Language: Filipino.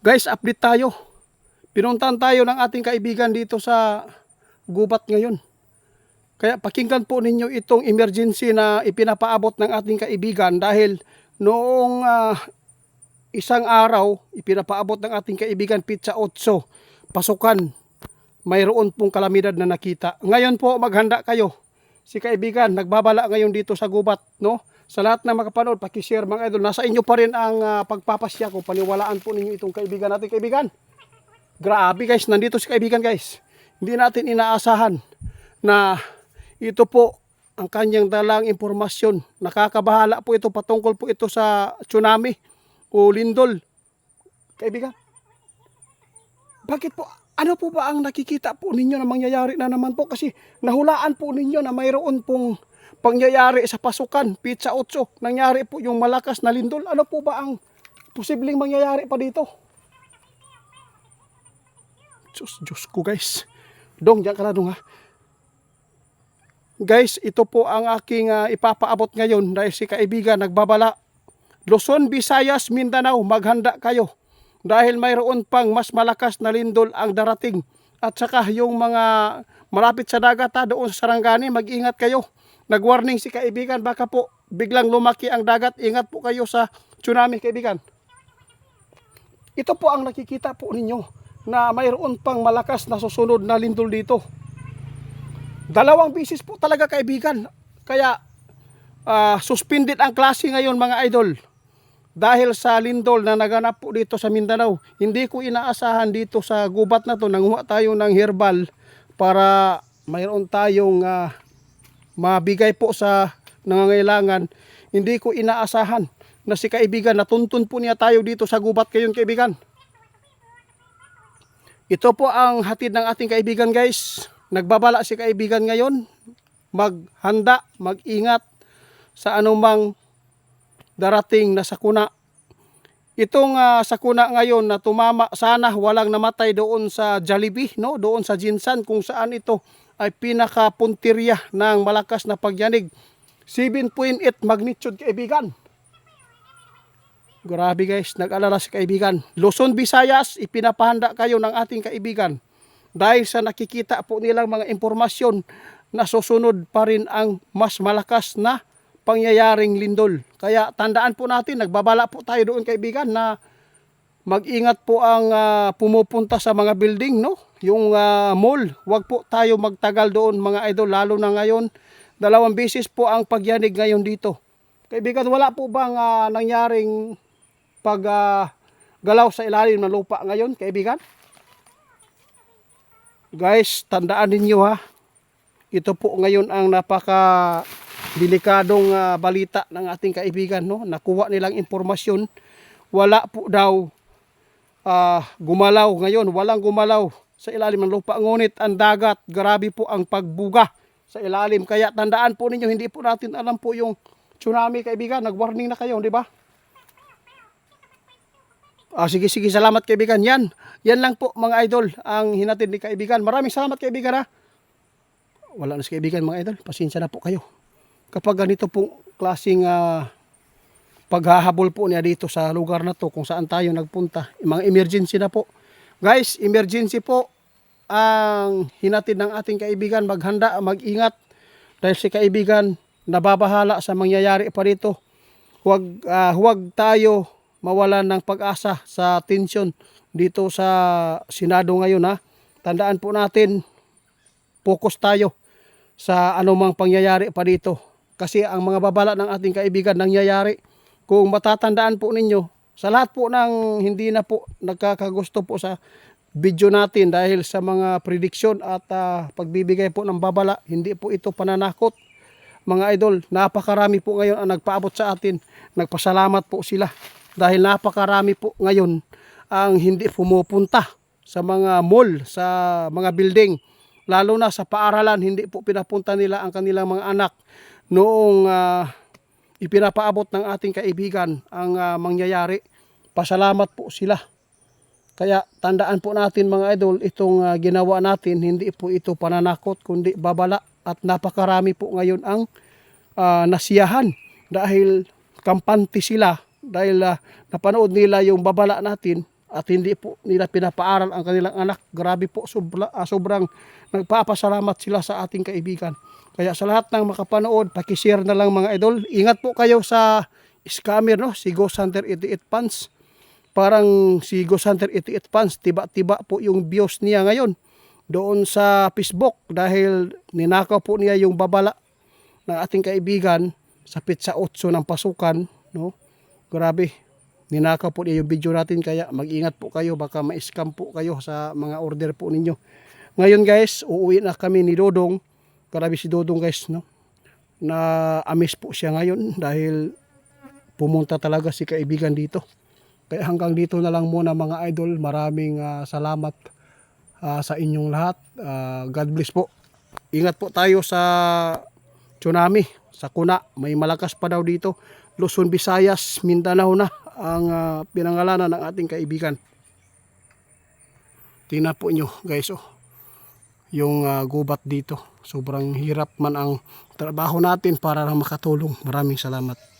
Guys, update tayo. Pinuntahan tayo ng ating kaibigan dito sa gubat ngayon. Kaya pakinggan po ninyo itong emergency na ipinapaabot ng ating kaibigan dahil noong isang araw, ipinapaabot ng ating kaibigan Pizza 8, pasukan. Mayroon pong kalamidad na nakita. Ngayon po maghanda kayo. Si kaibigan nagbabala ngayon dito sa gubat, no? Sa lahat na makapanood, paki-share mga idol. Nasa inyo pa rin ang pagpapasya ko. Paniwalaan po ninyo itong kaibigan natin, kaibigan. Grabe guys, nandito si kaibigan guys. Hindi natin inaasahan na ito po ang kanyang dalang impormasyon. Nakakabahala po ito, patungkol po ito sa tsunami o lindol. Kaibigan, bakit po? Ano po ba ang nakikita po ninyo na mangyayari na naman po? Kasi nahulaan po ninyo na mayroon pong pangyayari sa pasukan, Pizza 8. Nangyari po yung malakas na lindol. Ano po ba ang posibleng mangyayari pa dito? Diyos ko guys. Dong, diyan ka na dong ha. Guys, ito po ang aking ipapaabot ngayon dahil si kaibigan nagbabala. Luzon, Visayas, Mindanao, maghanda kayo. Dahil mayroon pang mas malakas na lindol ang darating. At saka yung mga malapit sa dagat doon sa Sarangani, mag-ingat kayo. Nag-warning si kaibigan, baka po biglang lumaki ang dagat. Ingat po kayo sa tsunami, kaibigan. Ito po ang nakikita po ninyo na mayroon pang malakas na susunod na lindol dito. 2 bisis po talaga, kaibigan. Kaya suspended ang klase ngayon mga idol. Dahil sa lindol na naganap po dito sa Mindanao. Hindi ko inaasahan dito sa gubat na to. Nanguha tayo ng herbal para mayroon tayong mabigay po sa nangangailangan. Hindi ko inaasahan na si kaibigan, natuntun po niya tayo dito sa gubat ngayon, kaibigan. Ito po ang hatid ng ating kaibigan guys. Nagbabala si kaibigan ngayon. Maghanda, mag-ingat sa anumang darating na sakuna. Itong sakuna ngayon na tumama, sana walang namatay doon sa Jollibee, no? Doon sa Jinsan, kung saan ito ay pinakapuntirya ng malakas na pagyanig. 7.8 magnitude, kaibigan. Grabe guys, nag-alala si kaibigan. Luzon, Visayas, ipinapahanda kayo ng ating kaibigan. Dahil sa nakikita po nilang mga impormasyon na susunod pa rin ang mas malakas na pangyayaring lindol. Kaya tandaan po natin, nagbabala po tayo doon kaibigan na mag-ingat po ang pumupunta sa mga building, no? Yung mall, wag po tayo magtagal doon mga idol, lalo na ngayon. 2 beses po ang pagyanig ngayon dito. Kaibigan, wala po bang nangyaring galaw sa ilalim ng lupa ngayon, kaibigan? Guys, tandaan ninyo ha. Ito po ngayon ang delikadong balita ng ating kaibigan, no? Nakuha nilang impormasyon. Wala po daw gumalaw ngayon. Walang gumalaw sa ilalim ng lupa. Ngunit ang dagat, grabe po ang pagbuga sa ilalim. Kaya tandaan po ninyo, hindi po natin alam po yung tsunami, kaibigan. Nag-warning na kayo, di ba? Sige, salamat kaibigan. Yan lang po mga idol ang hinatid ni kaibigan. Maraming salamat kaibigan ha. Wala na si kaibigan mga idol. Pasensya na po kayo. Kapag ganito pong klaseng paghahabol po niya dito sa lugar na to kung saan tayo nagpunta, mga emergency na po. Guys, emergency po ang hinatid ng ating kaibigan. Maghanda, mag-ingat dahil si kaibigan nababahala sa mangyayari pa dito. Huwag tayo mawalan ng pag-asa sa tensyon dito sa Senado ngayon ha. Tandaan po natin, focus tayo sa anumang pangyayari pa dito. Kasi ang mga babala ng ating kaibigan nangyayari. Kung matatandaan po ninyo, sa lahat po ng hindi na po nagkakagusto po sa video natin dahil sa mga prediksyon at pagbibigay po ng babala, hindi po ito pananakot. Mga idol, napakarami po ngayon ang nagpaabot sa atin. Nagpasalamat po sila. Dahil napakarami po ngayon ang hindi pumupunta sa mga mall, sa mga building. Lalo na sa paaralan, hindi po pinapunta nila ang kanilang mga anak. Noong ipinapaabot ng ating kaibigan ang mangyayari, pasalamat po sila. Kaya tandaan po natin mga idol, itong ginawa natin, hindi po ito pananakot, kundi babala. At napakarami po ngayon ang nasiyahan dahil kampante sila. Dahil napanood nila yung babala natin at hindi po nila pinapaaral ang kanilang anak. Grabe po, sobrang nagpapasalamat sila sa ating kaibigan. Kaya sa lahat ng makapanood, pakishare na lang mga idol. Ingat po kayo sa scammer, no? Si Ghost Hunter 88 Fans. Parang si Ghost Hunter 88 Fans, tiba-tiba po yung views niya ngayon doon sa Facebook dahil ninakaw po niya yung babala ng ating kaibigan sa Pizza 8 ng pasukan, no? Grabe, ninakaw po niya yung video natin, kaya mag-ingat po kayo, baka ma-scam po kayo sa mga order po ninyo. Ngayon guys, uuwi na kami ni Dodong. Grabe si Dodong guys, no? Na amis po siya ngayon dahil pumunta talaga si kaibigan dito. Kaya hanggang dito na lang muna mga idol. Maraming salamat sa inyong lahat. God bless po. Ingat po tayo sa tsunami, sa Kuna. May malakas pa daw dito. Luzon, Visayas, Mindanao na ang pinangalanan ng ating kaibigan. Tingnan po nyo guys, oh, yung gubat dito. Sobrang hirap man ang trabaho natin para makatulong. Maraming salamat.